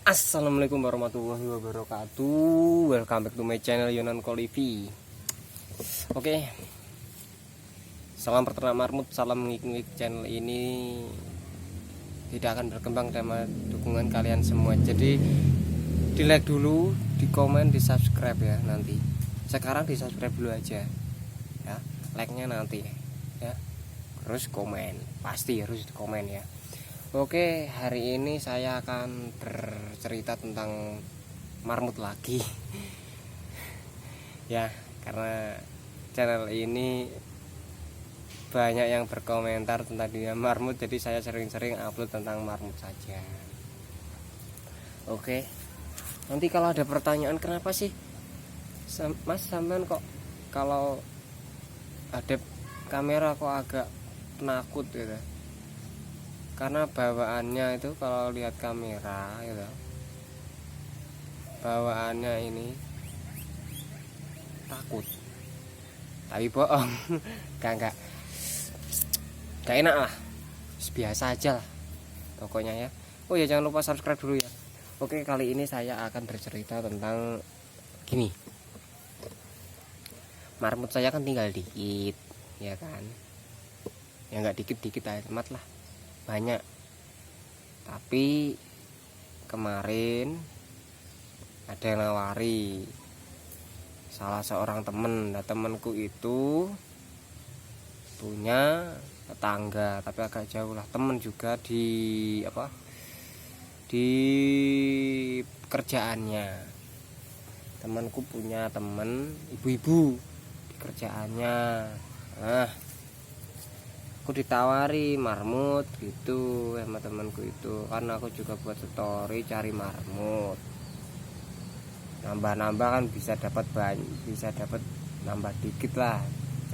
Assalamualaikum warahmatullahi wabarakatuh. Welcome back to my channel Yonan Kolivi. Oke, salam peternak marmut, salam ngik-ngik. Channel ini tidak akan berkembang tanpa dukungan kalian semua. Jadi di like dulu, di komen, di subscribe ya nanti. Sekarang di subscribe dulu aja ya, like-nya nanti ya. Terus komen, pasti harus komen ya. Oke, hari ini saya akan bercerita tentang marmut lagi. Ya, karena channel ini banyak yang berkomentar tentang dunia marmut, jadi saya sering-sering upload tentang marmut saja. Oke, nanti kalau ada pertanyaan kenapa sih Mas sampean kok kalau ada kamera kok agak penakut gitu? Karena bawaannya itu kalau lihat kamera gitu, bawaannya ini takut, tapi bohong. Gak enak lah, biasa aja lah pokoknya ya. Oh ya, jangan lupa subscribe dulu ya. Oke, kali ini saya akan bercerita tentang gini. Marmut saya kan tinggal dikit ya kan, ya nggak dikit-dikit amat lah, banyak. Tapi kemarin ada yang nawari, salah seorang temen. Nah, temenku itu punya tetangga tapi agak jauh lah, temen juga di di kerjaannya. Temanku punya temen ibu-ibu di kerjaannya. Nah, aku ditawari marmut gitu sama temanku itu, karena aku juga buat story cari marmut, nambah-nambah kan bisa dapat nambah dikit lah,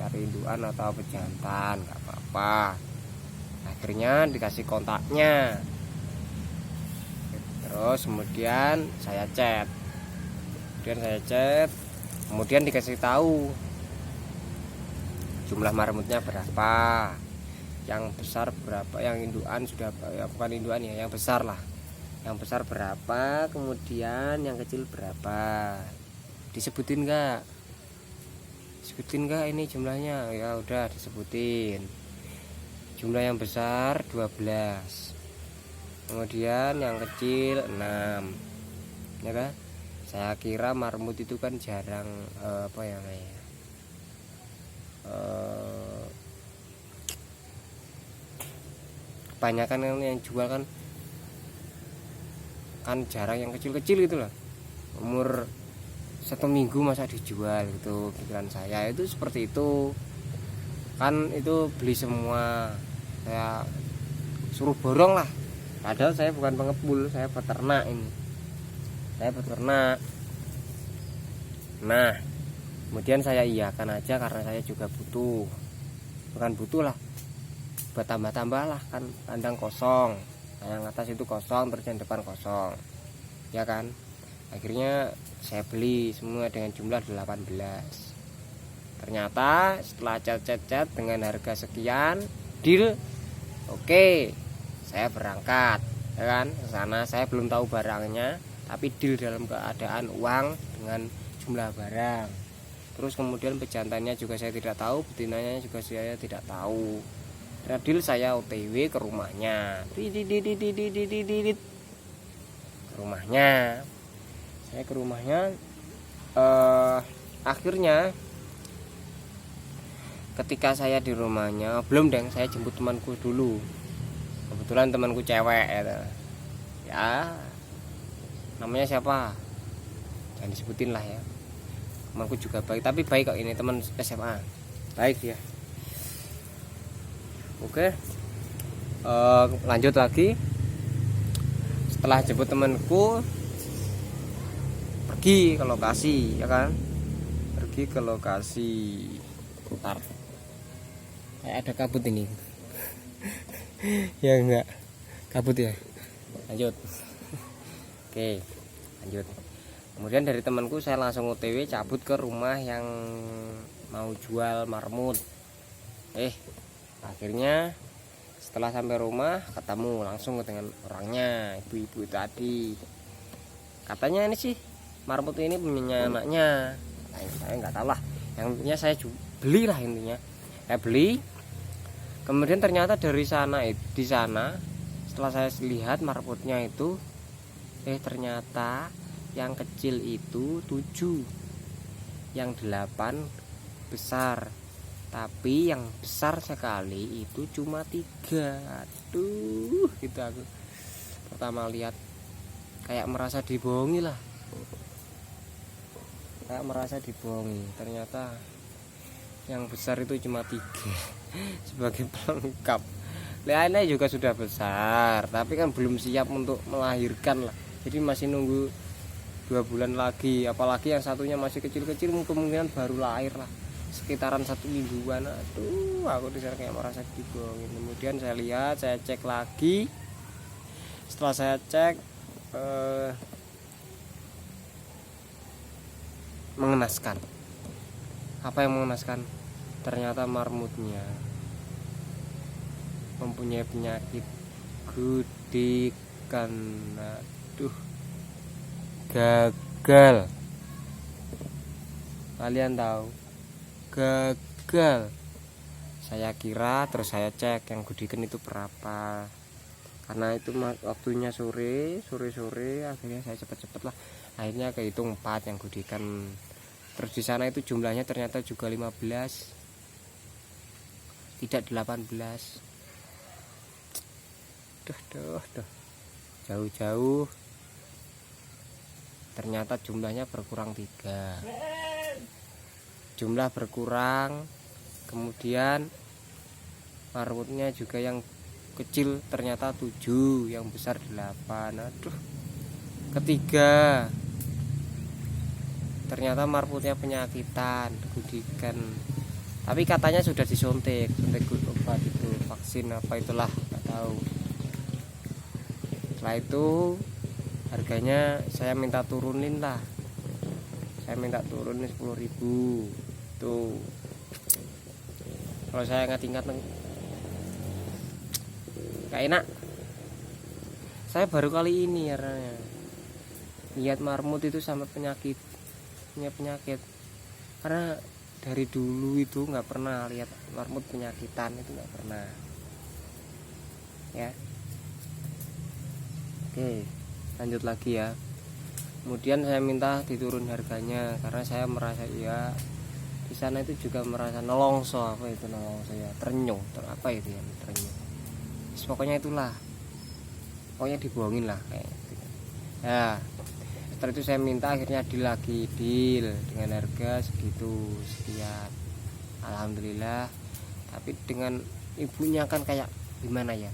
cari induan atau pejantan nggak apa-apa. Akhirnya dikasih kontaknya, terus kemudian saya chat, kemudian dikasih tahu jumlah marmutnya berapa, yang besar berapa, yang induan sudah ya, bukan induan ya, yang besar lah, yang besar berapa, kemudian yang kecil berapa. Disebutin nggak ini jumlahnya? Ya udah disebutin, jumlah yang besar 12, kemudian yang kecil 6 ya kan. Saya kira marmut itu kan jarang apa ya namanya, kebanyakan yang jual kan jarang yang kecil-kecil gitu loh, umur 1 minggu masa dijual gitu. Pikiran saya itu seperti itu kan, itu beli semua, saya suruh borong lah, padahal saya bukan pengepul, saya peternak ini, saya peternak. Nah, kemudian saya iyakan aja karena saya juga butuh, bukan butuh lah, buat tambah-tambah lah kan, kandang kosong, yang atas itu kosong, terus yang depan kosong ya kan. Akhirnya saya beli semua dengan jumlah 18. Ternyata setelah chat dengan harga sekian, deal. Oke, saya berangkat ya kan ke sana. Saya belum tahu barangnya, tapi deal dalam keadaan uang dengan jumlah barang. Terus kemudian pejantannya juga saya tidak tahu, betinanya juga saya tidak tahu. Deal, saya OTW ke rumahnya, saya ke rumahnya. Akhirnya ketika saya di rumahnya, belum deng, saya jemput temanku dulu. Kebetulan temanku cewek ya, namanya siapa jangan disebutin lah ya. Temanku juga baik, tapi baik kok, ini teman SMA, baik ya. Oke, lanjut lagi. Setelah jemput temanku, pergi ke lokasi ya kan, pergi ke lokasi. Bentar, kayak ada kabut ini. Ya enggak kabut ya, lanjut. Oke, lanjut. Kemudian dari temanku saya langsung OTW cabut ke rumah yang mau jual marmut. Akhirnya setelah sampai rumah ketemu langsung dengan orangnya, ibu-ibu tadi. Katanya ini sih marmut ini punya anaknya, saya nggak tahu lah, yang intinya saya beli lah, intinya saya beli. Kemudian ternyata dari sana, di sana setelah saya lihat marmutnya itu ternyata yang kecil itu 7, yang 8 besar, tapi yang besar sekali itu cuma 3. Aduh, gitu aku pertama lihat kayak merasa dibohongi lah, kayak merasa dibohongi. Ternyata yang besar itu cuma 3 sebagai pelengkap. Lainnya juga sudah besar, tapi kan belum siap untuk melahirkan lah, jadi masih nunggu 2 bulan lagi. Apalagi yang satunya masih kecil-kecil, kemungkinan baru lahir lah sekitaran 1 mingguan. Aduh, aku disana kayak merasa dibohongin. Kemudian saya lihat, saya cek lagi. Setelah saya cek, mengenaskan. Apa yang mengenaskan? Ternyata marmutnya mempunyai penyakit gudikan. Aduh, gagal. Kalian tahu, gagal. Saya kira, terus saya cek yang gudikan itu berapa, karena itu waktunya sore, akhirnya saya cepet-cepet lah, akhirnya kehitung 4 yang gudikan. Terus di sana itu jumlahnya ternyata juga 15, tidak 18. Duh, jauh-jauh ternyata jumlahnya berkurang 3. Jumlah berkurang, kemudian marmutnya juga yang kecil ternyata 7, yang besar 8. Aduh, ketiga ternyata marmutnya penyakitan, gudikan. Tapi katanya sudah disuntik obat itu, vaksin apa itulah, nggak tahu. Setelah itu harganya saya minta turunin lah, saya minta turunin 10.000 tuh. Kalau saya ingat-ingat gak enak. Saya baru kali ini ya lihat marmut itu sama penyakit, karena dari dulu itu nggak pernah lihat marmut penyakitan, itu nggak pernah ya. Oke, lanjut lagi ya. Kemudian saya minta diturun harganya, karena saya merasa ya di sana itu juga merasa nelongso. Apa itu nelongso ya, terenyuh, apa itu ya, terenyuh. Pokoknya itulah, pokoknya dibohongin lah kayak gitu. Ya, setelah itu saya minta, akhirnya deal dengan harga segitu sekian. Alhamdulillah. Tapi dengan ibunya kan kayak gimana ya,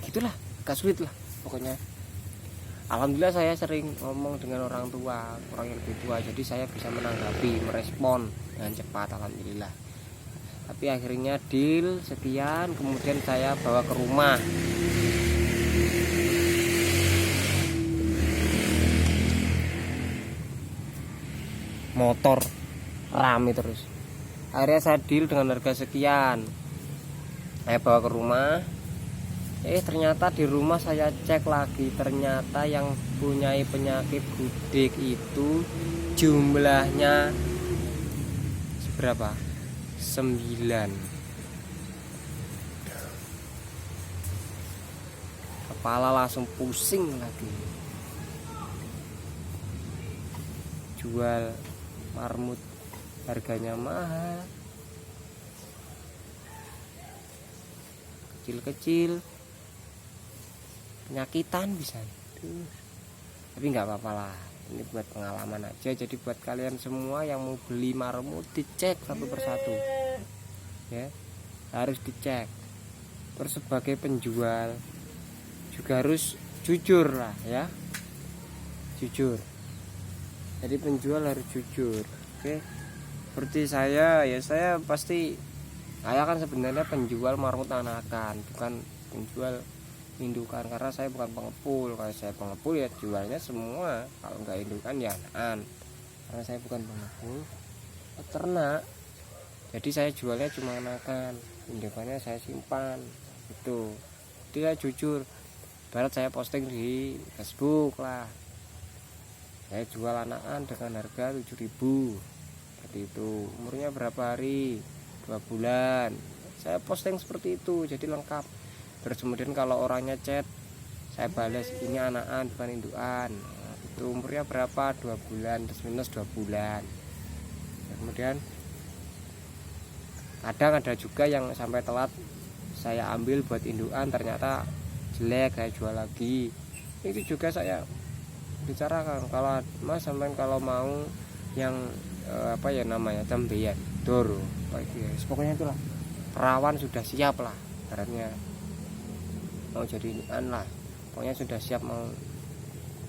gitulah, agak sulit lah pokoknya. Alhamdulillah saya sering ngomong dengan orang yang lebih tua, jadi saya bisa menanggapi, merespon dengan cepat, alhamdulillah. Tapi akhirnya deal sekian, kemudian saya bawa ke rumah. Motor rame terus. Akhirnya saya deal dengan harga sekian, saya bawa ke rumah. Ternyata di rumah saya cek lagi, ternyata yang punya penyakit gudik itu jumlahnya berapa? 9. Kepala langsung pusing lagi. Jual marmut harganya mahal, kecil-kecil, penyakitan bisa. Tapi nggak apa-apa lah, ini buat pengalaman aja. Jadi buat kalian semua yang mau beli marmut, dicek satu persatu ya, harus dicek. Terus sebagai penjual juga harus jujur lah ya, jujur. Jadi penjual harus jujur. Oke, seperti saya ya, saya kan sebenarnya penjual marmut anakan, bukan penjual indukan, karena saya bukan pengepul. Kalau saya pengepul ya jualnya semua, kalau nggak indukan ya anakan. Karena saya bukan pengepul, peternak, jadi saya jualnya cuma anakan, indukannya saya simpan itu. Jadi saya jujur. Barat saya posting di Facebook lah, Saya jual anakan dengan harga 7.000 seperti itu. Umurnya berapa hari? 2 bulan. Saya posting seperti itu, jadi lengkap. Terus kemudian kalau orangnya chat, saya balas ini anakan bukan indukan. Nah, itu umurnya berapa? 2 bulan plus minus 2 bulan. Dan kemudian kadang ada juga yang sampai telat saya ambil buat indukan, ternyata jelek, saya jual lagi. Itu juga saya bicarakan, kalau Mas sampai kalau mau yang apa ya namanya tembeyan doro pokoknya itulah perawan sudah siap lah, ibaratnya mau jadi indukan lah, pokoknya sudah siap, mau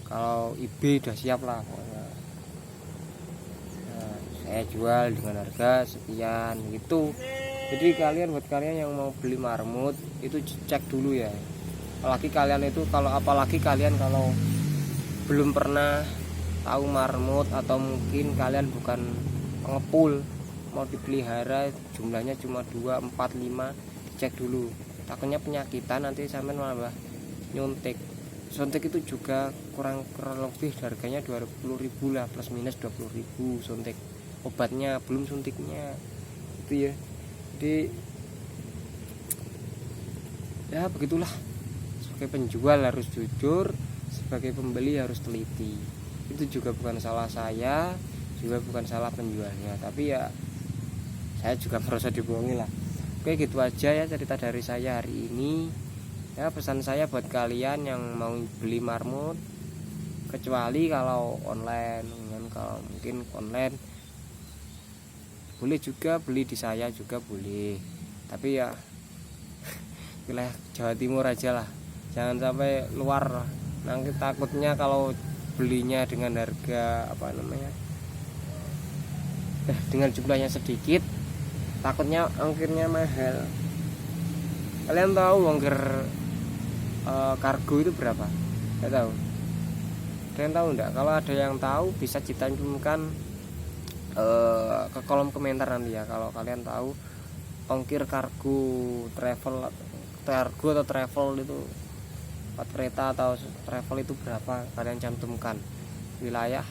kalau IB sudah siap lah pokoknya. Nah, saya jual dengan harga sekian gitu. Jadi buat kalian yang mau beli marmut itu cek dulu ya, apalagi kalian kalau belum pernah tahu marmut atau mungkin kalian bukan pengepul mau dipelihara, jumlahnya cuma 2, 4, 5, cek dulu, takutnya penyakitan nanti sampai malah nyuntik. Suntik itu juga kurang lebih harganya 20.000 lah, plus minus 20.000 suntik, obatnya belum suntiknya itu ya. Jadi ya begitulah, sebagai penjual harus jujur, sebagai pembeli harus teliti. Itu juga bukan salah saya, juga bukan salah penjualnya, tapi ya saya juga merasa dibohongi lah. Oke, gitu aja ya cerita dari saya hari ini. Ya, pesan saya buat kalian yang mau beli marmut, kecuali kalau online, kalau mungkin online boleh juga beli di saya juga boleh, tapi ya wilayah Jawa Timur aja lah, jangan sampai luar. Nanti takutnya kalau belinya dengan harga dengan jumlahnya sedikit, takutnya ongkirnya mahal. Kalian tahu ongkir kargo itu berapa? Nggak tahu. Kalian tahu enggak? Kalau ada yang tahu bisa ditanjumkan ke kolom komentar nanti ya, kalau kalian tahu ongkir kargo atau travel itu, kereta atau travel itu berapa, kalian cantumkan wilayah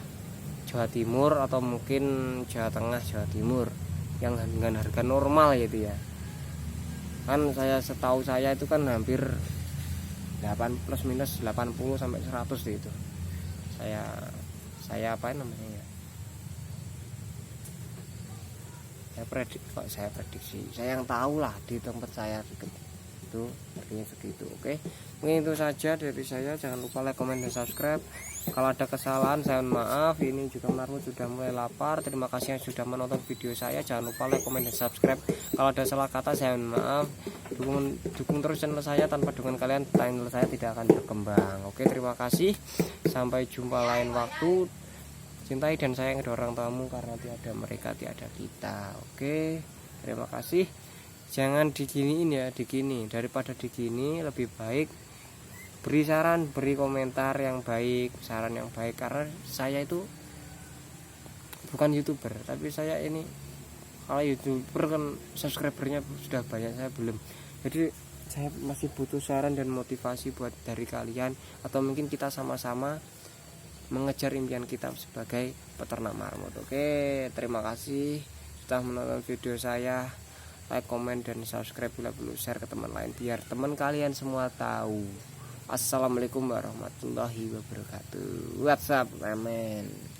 Jawa Timur atau mungkin Jawa Tengah, Jawa Timur yang dengan harga normal gitu ya. Kan setahu saya itu kan hampir 8 plus minus 80 sampai 100 gitu. Saya apa namanya ya? Saya prediksi, saya yang tahu lah di tempat saya itu harganya segitu. Oke, mungkin itu saja dari saya. Jangan lupa like, comment, dan subscribe. Kalau ada kesalahan saya mohon maaf. Ini juga marmut sudah mulai lapar. Terima kasih yang sudah menonton video saya. Jangan lupa like, comment, dan subscribe. Kalau ada salah kata saya mohon maaf. Dukung terus channel saya, tanpa dukungan kalian channel saya tidak akan berkembang. Oke, terima kasih, sampai jumpa lain waktu. Cintai dan sayang kedua orang tamu, karena tiada mereka tiada kita. Oke, terima kasih. Jangan diginiin ya, daripada digini lebih baik beri saran, beri komentar yang baik, saran yang baik, karena saya itu bukan YouTuber, tapi saya ini kalau YouTuber kan subscribernya sudah banyak, saya belum. Jadi saya masih butuh saran dan motivasi buat dari kalian, atau mungkin kita sama-sama mengejar impian kita sebagai peternak marmut. Oke, terima kasih sudah menonton video saya. Like, komen, dan subscribe, bila perlu share ke teman lain biar teman kalian semua tahu. Assalamualaikum warahmatullahi wabarakatuh. WhatsApp, amin.